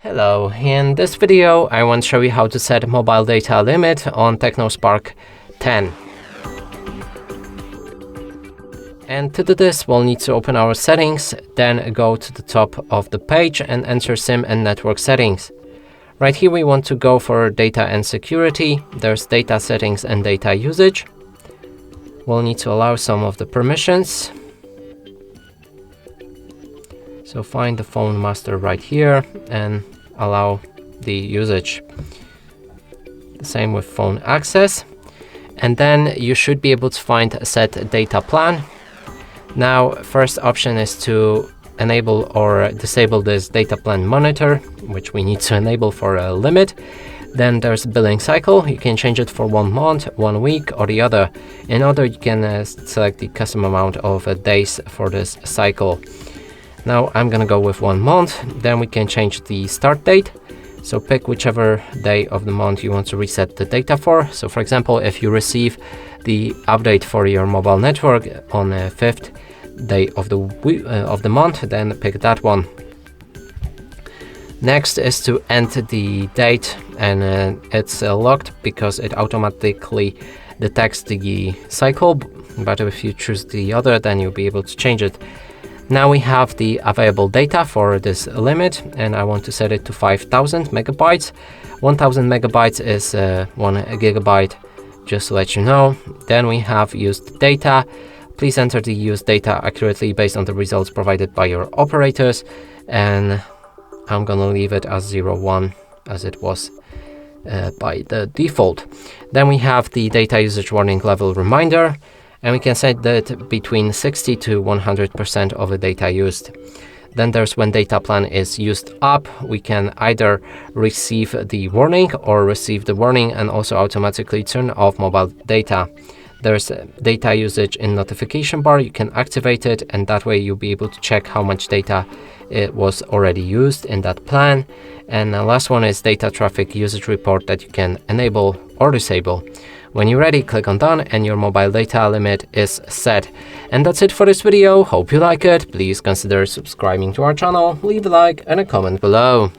Hello, in this video I want to show you how to set mobile data limit on Tecno Spark 10. And to do this, we'll need to open our settings, then go to the top of the page and enter SIM and network settings. Right here we want to go for data and security. There's data settings and data usage. We'll need to allow some of the permissions. So find the phone master right here and allow the usage. The same with phone access. And then you should be able to find a set data plan. Now, first option is to enable or disable this data plan monitor, which we need to enable for a limit. Then there's billing cycle. You can change it for 1 month, 1 week, or the other. In order, you can select the custom amount of days for this cycle. Now I'm gonna go with 1 month. Then we can change the start date. So pick whichever day of the month you want to reset the data for. So for example, if you receive the update for your mobile network on the 5th day of the month, then pick that one. Next is to enter the date, and it's locked because it automatically detects the cycle. But if you choose the other, then you'll be able to change it. Now we have the available data for this limit, and I want to set it to 5000 megabytes. 1000 megabytes is 1 gigabyte, just to let you know. Then we have used data. Please enter the used data accurately based on the results provided by your operators, and I'm gonna leave it as 01 as it was by the default. Then we have the data usage warning level reminder, and we can set that between 60 to 100% of the data used. Then there's when data plan is used up. We can either receive the warning or receive the warning and also automatically turn off mobile data. There's data usage in notification bar. You can activate it, and that way you'll be able to check how much data it was already used in that plan. And the last one is data traffic usage report that you can enable or disable. When you're ready, click on done and your mobile data limit is set. And that's it for this video. Hope you like it. Please consider subscribing to our channel, leave a like and a comment below.